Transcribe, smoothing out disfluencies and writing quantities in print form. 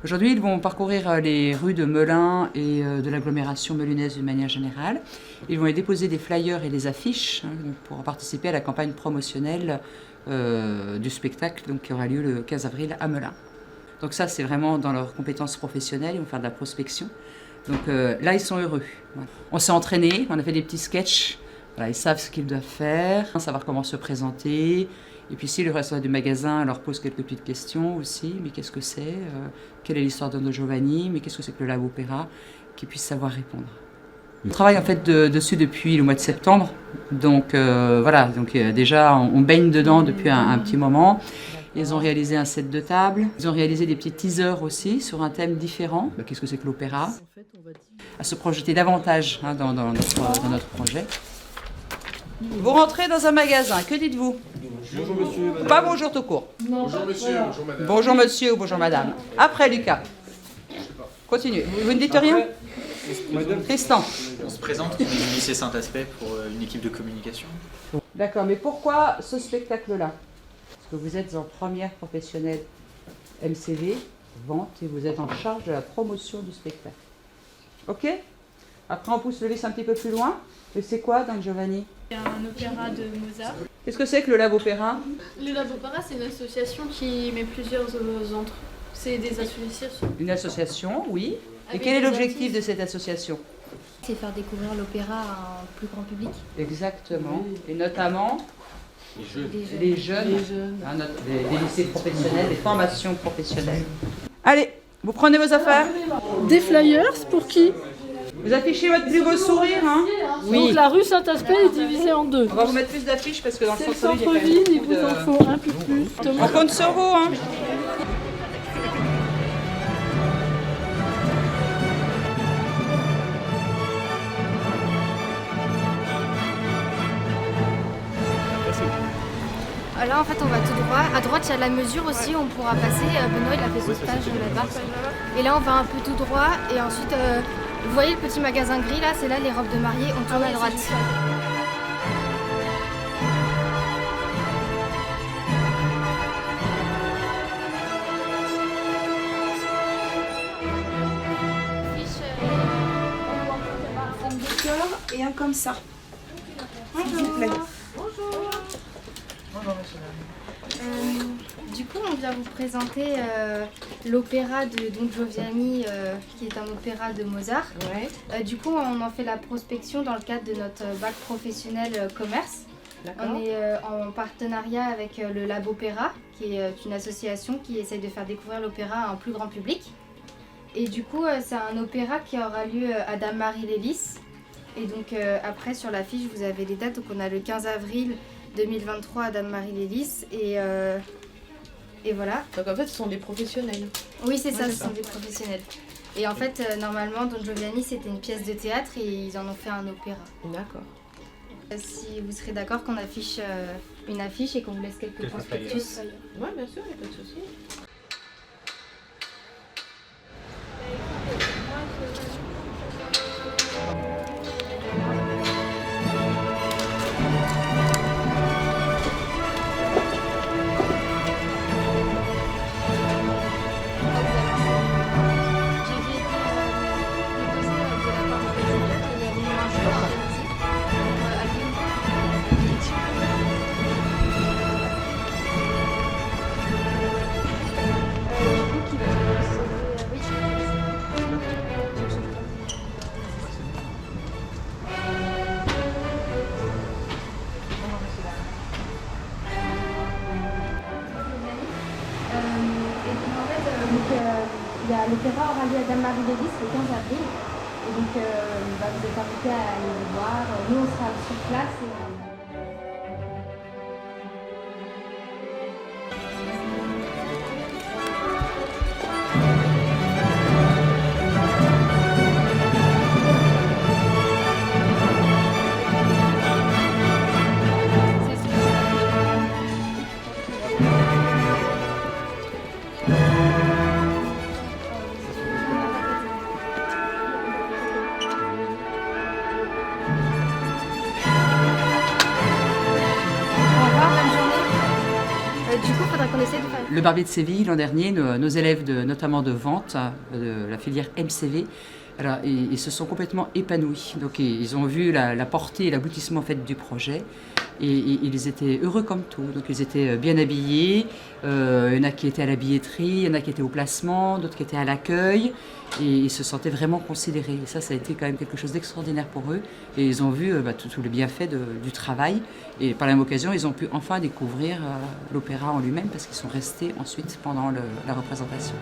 Aujourd'hui, ils vont parcourir les rues de Melun et de l'agglomération melunaise d'une manière générale. Ils vont y déposer des flyers et des affiches pour participer à la campagne promotionnelle du spectacle qui aura lieu le 15 avril à Melun. Donc ça, c'est vraiment dans leurs compétences professionnelles, ils vont faire de la prospection. Donc là, ils sont heureux. Voilà. On s'est entraînés, on a fait des petits sketchs. Voilà, ils savent ce qu'ils doivent faire, savoir comment se présenter. Et puis si le responsable du magasin leur pose quelques petites questions aussi, mais qu'est-ce que c'est quelle est l'histoire de Don Giovanni, mais qu'est-ce que c'est que le Lab Opéra, qu'ils puissent savoir répondre. On travaille en fait dessus depuis le mois de septembre, donc voilà, donc déjà on baigne dedans depuis un petit moment. Ils ont réalisé un set de table, ils ont réalisé des petits teasers aussi sur un thème différent. Qu'est-ce que c'est que l'opéra? À se projeter davantage dans notre projet. Vous rentrez dans un magasin, que dites-vous? Bonjour monsieur, madame. Pas bonjour tout court. Bonjour monsieur, bonjour madame. Bonjour monsieur ou bonjour madame. Après Lucas. Continuez. Vous ne dites rien? Madame. Tristan. On se présente, on est du lycée Saint-Aspect pour une équipe de communication. D'accord, mais pourquoi ce spectacle-là? Parce que vous êtes en première professionnelle MCV, vente, et vous êtes en charge de la promotion du spectacle. Ok? Après, on pousse le vis un petit peu plus loin. Et c'est quoi, Don Giovanni? C'est un opéra de Mozart. Qu'est-ce que c'est que le Lab Opéra? Le Lab Opéra, c'est une association qui met plusieurs entre. C'est des associations. Une association, oui. Et Avec quel est des l'objectif artistes. de cette association? C'est faire découvrir l'opéra à un plus grand public. Exactement. Et notamment Les les jeunes, des lycées professionnels, des formations professionnelles. Allez, vous prenez vos affaires. Des flyers pour qui? Vous affichez votre plus beau sourire, hein? Donc la rue Saint-Aspect est divisée en deux. On va vous mettre plus d'affiches parce que dans le C'est le centre-ville, il y a quand même centre-ville, il beaucoup vous en de... faut un peu plus. On compte sur vous, hein? Là, en fait, on va tout droit. À droite, il y a la mesure aussi, on pourra passer. Benoît, il a fait son stage là-bas. Et là, on va un peu tout droit. Et ensuite, vous voyez le petit magasin gris, là, c'est là les robes de mariée. On tourne à droite. Un décor et un comme ça. S'il vous plaît. Du coup, on vient vous présenter l'opéra de Don Giovanni, qui est un opéra de Mozart. Du coup, on en fait la prospection dans le cadre de notre bac professionnel commerce. On est en partenariat avec le Lab Opéra, qui est une association qui essaye de faire découvrir l'opéra à un plus grand public. Et du coup, c'est un opéra qui aura lieu à Dame-Marie Lélis. Et donc après, sur l'affiche, vous avez les dates. Donc on a le 15 avril 2023 à Dame-Marie Lélis. Et voilà. Donc en fait, ce sont des professionnels. Oui, c'est ça, ce sont des professionnels. Et en fait, normalement, Don Giovanni, c'était une pièce de théâtre et ils en ont fait un opéra. D'accord. Si vous serez d'accord qu'on affiche une affiche et qu'on vous laisse quelques prospectus. Oui, bien sûr, il n'y a pas de souci. L'opéra aura lieu à Dame-Marie Lélis le 15 avril. Et donc, vous êtes invités à aller le voir. Nous, on sera sur place. Du coup, il faudra qu'on essaie de faire. Le Barbier de Séville, l'an dernier, nos élèves, notamment de vente, de la filière MCV, alors, ils se sont complètement épanouis. Donc, ils ont vu la portée et l'aboutissement en fait, du projet. Et ils étaient heureux comme tout. Donc, ils étaient bien habillés. Il y en a qui étaient à la billetterie, il y en a qui étaient au placement, d'autres qui étaient à l'accueil. Et ils se sentaient vraiment considérés. Et ça a été quand même quelque chose d'extraordinaire pour eux. Et ils ont vu tout le bienfait du travail. Et par la même occasion, ils ont pu enfin découvrir l'opéra en lui-même parce qu'ils sont restés ensuite pendant la représentation.